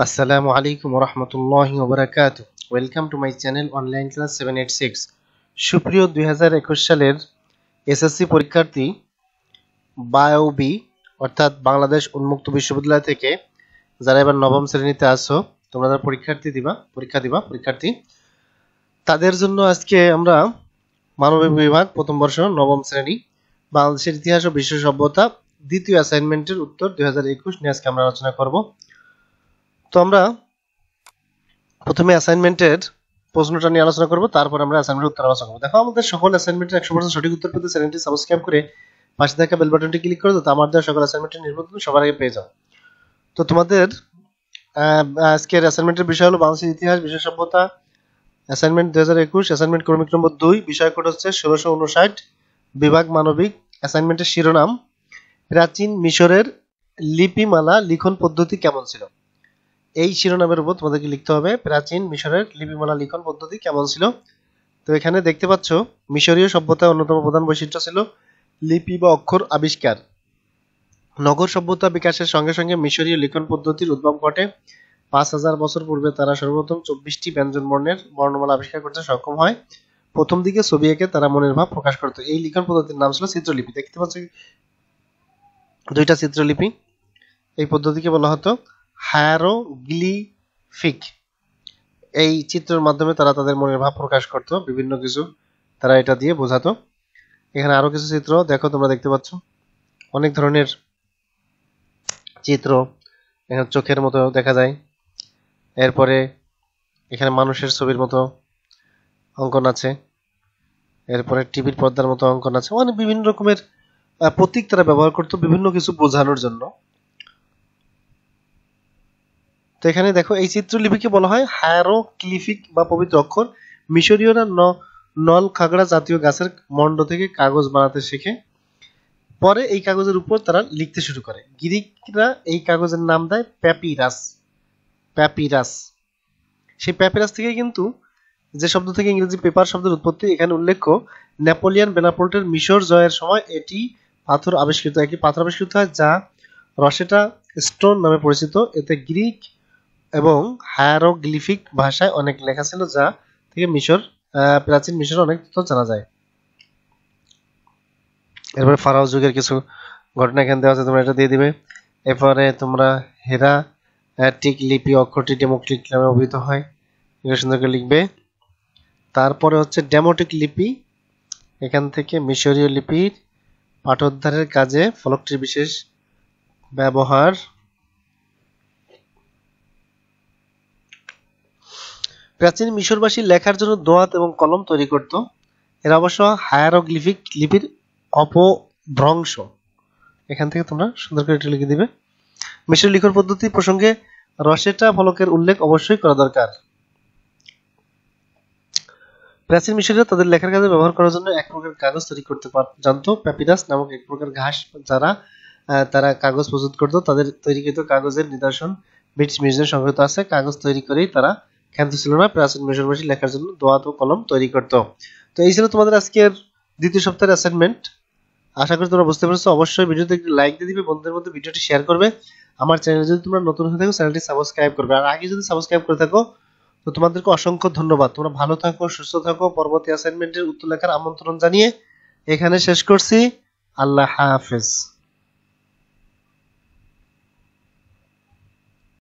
আসসালামু আলাইকুম ওয়া রাহমাতুল্লাহি ওয়া বারাকাতুহু। Welcome to my channel online class 786। সুপ্রিয় 2021 সালের এসএসসি পরীক্ষার্থী বায়োবি অর্থাৎ বাংলাদেশ উন্মুক্ত বিশ্ববিদ্যালয় থেকে যারা এবার নবম শ্রেণীতে আছো, তোমরা যারা পরীক্ষার্থী, তাদের জন্য আজকে আমরা মানবিক বিভাগ প্রথম বর্ষ নবম শ্রেণী বাংলাদেশের ইতিহাস ও বিশ্ব সভ্যতা দ্বিতীয় অ্যাসাইনমেন্টের উত্তর 2021 নিয়ে আজকে আমরা আলোচনা করব। তো আমরা প্রথমে অ্যাসাইনমেন্টের প্রশ্নটা নিয়ে আলোচনা করব, তারপর আমরা অ্যাসাইনমেন্টের উত্তর আলোচনা করব। দেখো, আমাদের সকল অ্যাসাইনমেন্টের 100% সঠিক উত্তর পেতে চ্যানেলটি সাবস্ক্রাইব করে পাশে থাকা বেল বাটনটি ক্লিক করে দাও, তো আমার দেওয়া সকল অ্যাসাইনমেন্টের নির্বাচন সবার আগে পেয়ে যাও। তো তোমাদের আজকের অ্যাসাইনমেন্টের বিষয় হলো বাংলাদেশের ইতিহাস বিশ্ব সভ্যতা অ্যাসাইনমেন্ট 2021, অ্যাসাইনমেন্ট ক্রমিক নম্বর 2, বিষয় কোড হচ্ছে 1659, বিভাগ মানবিক। অ্যাসাইনমেন্টের শিরোনাম প্রাচীন মিশরের লিপিমালা লিখন পদ্ধতি কেমন ছিল। এই শিরোনামের উপর তোমাদেরকে লিখতে হবে প্রাচীন মিশরের লিপিমালা লিখন পদ্ধতি কেমন ছিল। তো এখানে দেখতে পাচ্ছ মিশরীয় সভ্যতার অন্যতম প্রধান বৈশিষ্ট্য ছিল লিপি বা অক্ষর আবিষ্কার। নগর সভ্যতা বিকাশের সঙ্গে সঙ্গে মিশরীয় লিখন পদ্ধতির উদ্ভব ঘটে। 5000 বছর পূর্বে তারা সর্বপ্রথম 24টি ব্যঞ্জন বর্ণের বর্ণমালা আবিষ্কার করতে সক্ষম হয়। প্রথম দিকে ছবি এঁকে তারা মনের ভাব প্রকাশ করত। এই লিখন পদ্ধতির নাম ছিল চিত্রলিপি। দেখতে পাচ্ছ দুইটা চিত্রলিপি। এই পদ্ধতিকে বলা হতো হায়ারোগ্লিফিক। এই চিত্রের মাধ্যমে তারা তাদের মনের ভাব প্রকাশ করত, বিভিন্ন কিছু তারা এটা দিয়ে বোঝাতো। এখানে আরো কিছু চিত্র দেখো, তোমরা দেখতে পাচ্ছ অনেক ধরনের চিত্র। এখানে চোখের মতো দেখা যায়, এরপরে এখানে মানুষের ছবির মতো অঙ্কন আছে, এরপরে টিভির পর্দার মতো অঙ্কন আছে। মানে বিভিন্ন রকমের প্রতীক তারা ব্যবহার করতো বিভিন্ন কিছু বোঝানোর জন্য। তো এখানে দেখো এই চিত্রলিপিকে বলা হয় হায়ারোগ্লিফিক বা পবিত্র অক্ষর। মিশরীয়রা নল খাগড়া জাতীয় গাছের মণ্ড থেকে কাগজ বানাতে শেখে। পরে এই কাগজের উপর তারা লিখতে শুরু করে। গ্রিকরা এই কাগজের নাম দেয় প্যাপিরাস। সেই প্যাপিরাস থেকে কিন্তু যে শব্দ থেকে ইংরেজি পেপার শব্দের উৎপত্তি, এখানে উল্লেখ্য নেপোলিয়ন বোনাপার্টের মিশর জয়ের সময় একটি পাথর আবিষ্কৃত হয় যা রসেটা স্টোন নামে পরিচিত। এতে গ্রিক এবং হায়ারোগ্লিফিক ভাষায় অনেক লেখা ছিল, যা থেকে প্রাচীন মিশরের অনেক তথ্য জানা যায়। এরপরে ফারাও যুগের কিছু ঘটনা এখানে দেওয়া আছে, তোমরা এটা দিয়ে দিবে। এরপরে তোমরা হেরাটিক লিপি অক্ষরটি ডেমোক্রিট নামে অভিহিত হয়, এগুলো সুন্দর করে লিখবে। তারপরে হচ্ছে ডেমোটিক লিপি, এখান থেকে মিশরীয় লিপির পাঠোদ্ধারের কাজে ফলকটির বিশেষ ব্যবহার। প্রাচীন মিশরবাসী লেখার জন্য দোয়াত এবং কলম তৈরি করত। এরা অবশ্য হায়ারোগ্লিফিক লিপির অপভ্রংশ। এখান থেকে তোমরা সুন্দর করে এটা লিখে দিবে। মিশরের লিখন পদ্ধতি প্রসঙ্গে রসেটা ফলকের উল্লেখ অবশ্যই করা দরকার। প্রাচীন মিশরীরা তাদের লেখার কাজে ব্যবহার করার জন্য এক প্রকার কাগজ তৈরি করতে জানতো। প্যাপিরাস নামক এক প্রকার ঘাস তারা কাগজ প্রস্তুত করত। তাদের তৈরিকৃত কাগজের নিদর্শন ব্রিটিশ মিউজিয়ামে সংরক্ষিত আছে। কাগজ তৈরি করেই তারা ক্ষান্ত ছিল না, প্রাচীন মিশরবাসী লেখার জন্য দোয়াত ও কলম তৈরি করত। তো এই ছিল তোমাদের আজকের দ্বিতীয় সপ্তাহের অ্যাসাইনমেন্ট। আশা করি তোমরা বুঝতে পেরেছো। অবশ্যই ভিডিওতে একটি লাইক দিয়ে দিবে, বন্ধুদের মধ্যে ভিডিওটি শেয়ার করবে। আমার চ্যানেলে যদি তোমরা নতুন হয়ে থাকো চ্যানেলটি সাবস্ক্রাইব করবে, আর আগে যদি সাবস্ক্রাইব করে থাকো তো তোমাদেরকে অসংখ্য ধন্যবাদ। তোমরা ভালো থাকো, সুস্থ থাকো। পরবর্তী অ্যাসাইনমেন্টের উত্তর লেখার আমন্ত্রণ জানিয়ে এখানে শেষ করছি। আল্লাহ হাফেজ।